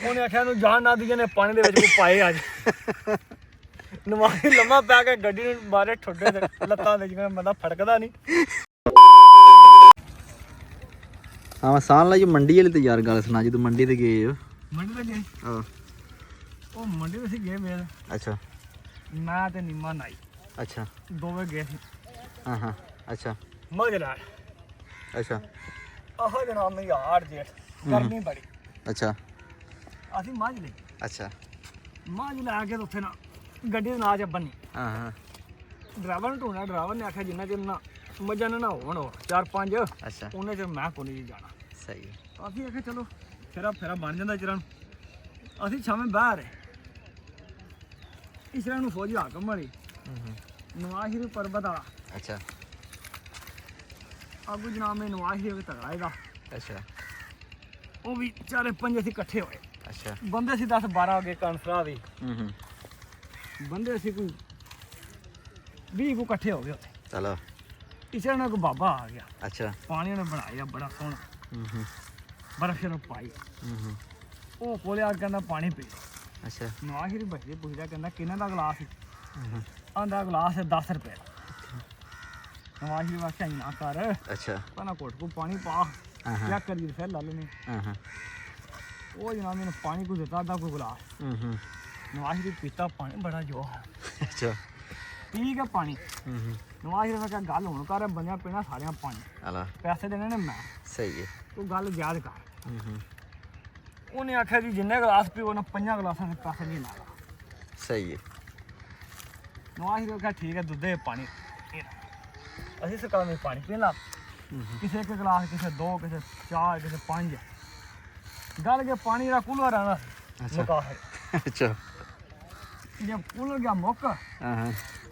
ਉਹਨੇ ਆਖਿਆ ਨੂੰ ਜਾਣ ਨਾ ਦੀ ਨੇ ਪਾਣੀ ਦੇ ਵਿੱਚ ਕੋ ਪਾਏ ਅੱਜ ਨਵਾਈ ਲੰਮਾ ਪੈ ਕੇ ਗੱਡੀ ਨੂੰ ਬਾਰੇ ਠੁੱਡੇ ਤੇ ਲੱਤਾਂ ਦੇ ਜਿਵੇਂ ਬੰਦਾ ਫੜਕਦਾ ਨਹੀਂ। ਹਾਂ ਸਾਨ ਲਾ ਜੀ ਮੰਡੀ ਵਾਲੀ ਤੇ ਯਾਰ ਗੱਲ ਸੁਣਾ ਜਦੋਂ ਮੰਡੀ ਤੇ ਗਏ ਹੋ। ਮੰਡੀ ਤੇ ਗਏ? ਹਾਂ ਉਹ ਮੰਡੀ ਤੇ ਸੀ ਗਏ ਮੇਰ। ਅੱਛਾ ਮੈਂ ਤੇ ਨੀਮਾ ਨਾਈ ਅੱਛਾ ਦੋਵੇਂ ਗਏ ਸੀ। ਹਾਂ ਅੱਛਾ ਮਜ਼ੇ ਨਾਲ। ਅੱਛਾ ਆਹੋ ਜਨਾਬ ਮੇਰੀ ਯਾਰ ਜੇਠ ਗਰਮੀ ਬੜੀ। ਅੱਛਾ ਅਸੀਂ ਮੱਝ ਲਈ। ਅੱਛਾ ਮੱਝ ਲੈ ਕੇ ਉੱਥੇ ਨਾ ਗੱਡੀ ਦੇ ਨਾਲ ਚੱਬਣੀ। ਹਾਂ ਡਰਾਈਵਰ ਨੂੰ ਢੂੰਡਣਾ। ਡਰਾਈਵਰ ਨੇ ਆਖਿਆ ਜਿੰਨਾ ਚਿਰ ਨਾ ਮੱਝਾਂ ਨਾ ਹੋਣ 4-5 ਅੱਛਾ ਉਹਨੇ ਚਿਰ ਮੈਂ ਕੋਈ ਨਹੀਂ ਜਾਣਾ। ਸਹੀ ਅਸੀਂ ਆਖਿਆ ਚਲੋ ਫੇਰਾ ਬਣ ਜਾਂਦਾ ਚਿਰਾਂ ਨੂੰ। ਅਸੀਂ ਛਾਵੇਂ ਬਾਹਰ ਇਸਰਾਂ ਨੂੰ ਫੌਜੀ ਹਾਕਮ ਮਾਰੀ ਨਵਾਜ਼ ਸ਼ਰੀਫ ਪਰਬਤ ਵਾਲਾ। ਅੱਛਾ ਆਗੂ ਜਨਾਬ ਨੇ ਨਵਾਜ਼ ਸ਼ਰੀਫ ਤਗੜਾ ਇਹਦਾ। ਅੱਛਾ ਉਹ ਵੀ 4-5 ਅਸੀਂ ਇਕੱਠੇ ਹੋਏ। ਅੱਛਾ ਬੰਦੇ ਸੀ 10-12 ਹੋ ਗਏ ਕਾਨਫਰਾ ਵੀ ਬੰਦੇ ਅਸੀਂ ਕੋਈ 20 ਕੋ ਇਕੱਠੇ ਹੋ ਗਏ ਉੱਥੇ। ਚਲੋ ਇਸਰਾਂ ਨਾਲ ਕੋਈ ਬਾਬਾ ਆ ਗਿਆ। ਅੱਛਾ ਪਾਣੀ ਉਹਨੇ ਬਣਾਇਆ ਬੜਾ ਸੋਹਣਾ ਬਰਫ਼ ਸ਼ਰਫ ਪਾਈ। ਉਹ ਕੋਲੇ ਆ ਕਹਿੰਦਾ ਪਾਣੀ ਪੀ। ਅੱਛਾ ਨਵਾਜ਼ ਸ਼ਰੀਫ ਬੱਚੇ ਪੁੱਛਦਾ ਕਹਿੰਦਾ ਕਿੰਨੇ ਦਾ ਗਲਾਸ? ਆਂਦਾ ਗਲਾਸ 10 ਰੁਪਏ। ਨਵਾਜ਼ ਸ਼ਰੀਫ ਆਖਿਆ ਨਾ ਕਰ ਅੱਛਾ ਪਹਿਲਾਂ ਘੁੱਟ ਕੋ ਪਾਣੀ ਪਾ ਚੈੱਕ ਕਰੀ ਫਿਰ ਲਾ ਲੈਣੇ। ਉਹ ਜਨਾਬ ਮੈਨੂੰ ਪਾਣੀ ਕੋ ਦਿੱਤਾ ਅੱਧਾ ਕੋ ਗਲਾਸ। ਨਵਾਜ਼ ਸ਼ਰੀਫ ਪੀਤਾ ਪਾਣੀ ਬੜਾ ਜੋ ਅੱਛਾ ਠੀਕ ਹੈ ਪਾਣੀ। ਨਵਾਜ਼ ਸ਼ਰੀਫ ਕਹਿੰਦਾ ਗੱਲ ਹੁਣ ਕਰ ਬੰਦਿਆਂ ਪੀਣਾ ਸਾਰਿਆਂ ਪਾਣੀ ਹਲਾ ਪੈਸੇ ਦੇਣੇ ਨੇ ਮੈਂ। ਸਹੀ ਹੈ ਤੂੰ ਗੱਲ ਯਾਦ ਕਰ। ਉਹਨੇ ਆਖਿਆ ਜੀ ਜਿੰਨੇ ਗਲਾਸ ਪੀਓ ਨਾ 5 ਗਲਾਸਾਂ ਦੇ ਪੈਸੇ ਨਹੀਂ ਲਾਗਾ। ਸਹੀ ਹੈ ਨਵਾਜ਼ ਸ਼ਰੀਫ ਕਹਿੰਦਾ ਠੀਕ ਹੈ ਦੁੱਧੇ ਪਾਣੀ। ਅਸੀਂ ਸਰਕਾਰ ਨੂੰ ਪਾਣੀ ਪੀਣਾ ਕਿਸੇ ਇੱਕ ਗਲਾਸ ਕਿਸੇ 2 ਕਿਸੇ 4 ਕਿਸੇ 5 ਗੱਲ ਕੇ ਪਾਣੀ ਦਾ ਕੂਲਰ ਆਣਾ ਮੁਕਾ ਹੈ। ਅੱਛਾ ਜੇ ਕੂਲਰ ਗਿਆ ਮੁੱਕ ਹਾਂ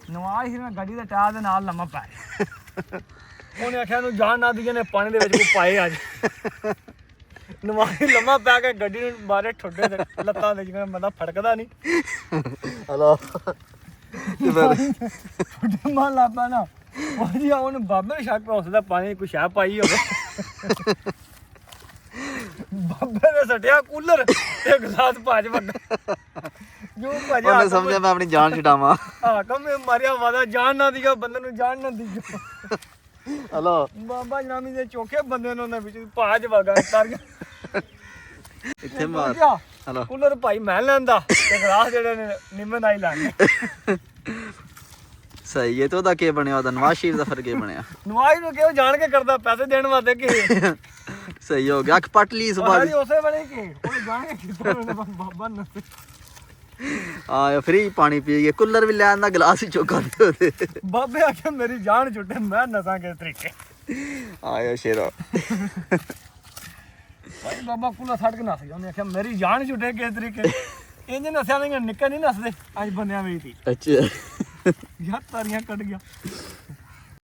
ਨਵਾਜ਼ ਸ਼ਰੀਫ ਨੇ ਗੱਡੀ ਦੇ ਟਾਇਰ ਦੇ ਨਾਲ ਲੰਮਾ ਪੈ ਉਹਨੇ ਆਖਿਆ ਨੂੰ ਜਾਣ ਨਾ ਦੀ ਨੇ ਪਾਣੀ ਦੇ ਵਿੱਚ ਕੋ ਪਾਏ ਅੱਜ ਨਵਾਜ਼ ਲੰਮਾ ਪੈ ਕੇ ਗੱਡੀ ਨੂੰ ਬਾਰੇ ਠੁੱਡੇ ਤੇ ਲੱਤਾਂ ਦੇ ਜਿਵੇਂ ਬੰਦਾ ਫੜਕਦਾ ਨਹੀਂ। ਹਲੋ ਠੁੱਡੇ ਮਾਰ ਲੱਪਾ ਨਾ ਉਹ ਜੀ ਉਹਨੂੰ ਬਾਬੇ ਨੂੰ ਸ਼ੱਕ ਉਸਦਾ ਪਾਣੀ ਕੋਈ ਸ਼ਾਹ ਪਾਈ ਹੋਵੇ। ਬਾਬੇ ਨੇ ਸਟਿਆ ਕੂਲਰ ਤੇ ਗਲਾਸ ਭਾਜ ਵੱਡਾ ਜੋ ਭਾਜਾ ਉਹਨੇ ਸਮਝਿਆ ਮੈਂ ਆਪਣੀ ਜਾਨ ਛਡਾਵਾਂ। ਹਾਕਮ ਮਾਰਿਆ ਵਾਦਾ ਜਾਨ ਨਾ ਦੀਗਾ ਬੰਦੇ ਨੂੰ ਜਾਨ ਨਾ ਦੀ। ਹਲੋ ਬਾਬਾ ਜਨਾਮੀ ਦੇ ਚੋਕੇ ਬੰਦੇ ਨੂੰ ਉਹਨਾਂ ਵਿੱਚ ਭਾਜ ਵਗਾ ਤਰ ਗਿਆ। ਇੱਥੇ ਮਾਰ ਹਲੋ ਕੂਲਰ ਭਾਈ ਮੈਂ ਲੈਂਦਾ ਤੇ ਗਲਾਸ ਜਿਹੜੇ ਨੇ ਨਿੰਮੇ ਨਾਲ ਹੀ ਲਾਣੇ। ਸਹੀ ਹੈ ਤੇ ਉਹਦਾ ਕੀ ਬਣਿਆ? ਉਹਦਾ ਨਵਾਜ਼ ਸ਼ਰੀਫ ਦਾ ਫਿਰ ਕੀ ਬਣਿਆ? ਨਵਾਜ਼ ਨੂੰ ਕਿਉਂ ਜਾਣ ਕੇ ਕਰਦਾ ਪੈਸੇ ਦੇਣ ਵਾਸਤੇ ਕਿ ਸਹੀ ਹੋ ਗਿਆ। ਅੱਖ ਪੱਟ ਲਈ ਇਸ ਵਾਰ ਉਸੇ ਵੇਲੇ ਕਿ ਉਹ ਜਾਣ ਕੇ ਕੀਤਾ ਬਾਬਾ ਨੇ। ਆ ਫਰੀ ਪਾਣੀ ਪੀ ਗਏ। ਕੂਲਰ ਵੀ ਲੈਣ ਦਾ ਗਲਾਸ ਹੀ ਚੁੱਕ ਕਰਦੇ ਉਹਦੇ। ਬਾਬੇ ਆਖਿਆ ਮੇਰੀ ਜਾਨ ਛੁੱਟੇ ਮੈਂ ਨਸਾਂ ਕਿਸ ਤਰੀਕੇ। ਆਇਆ ਸ਼ੇਰਾ ਭਾਈ ਬਾਬਾ ਕੂਲਰ ਛੱਡ ਕੇ ਨਸ ਗਿਆ। ਉਹਨੇ ਆਖਿਆ ਮੇਰੀ ਜਾਨ ਛੁੱਟੇ ਕਿਸ ਤਰੀਕੇ। ਇੰਜ ਨਸਿਆ ਨਹੀਂ ਨਿੱਕਾ ਨਹੀਂ ਨਸਦੇ ਅੱਜ ਬੰਦਿਆਂ ਵਿੱਚ ਹੀ। ਅੱਛਾ ਯਾਰ ਤਾਰੀਆਂ ਕੱਢ ਗਿਆ।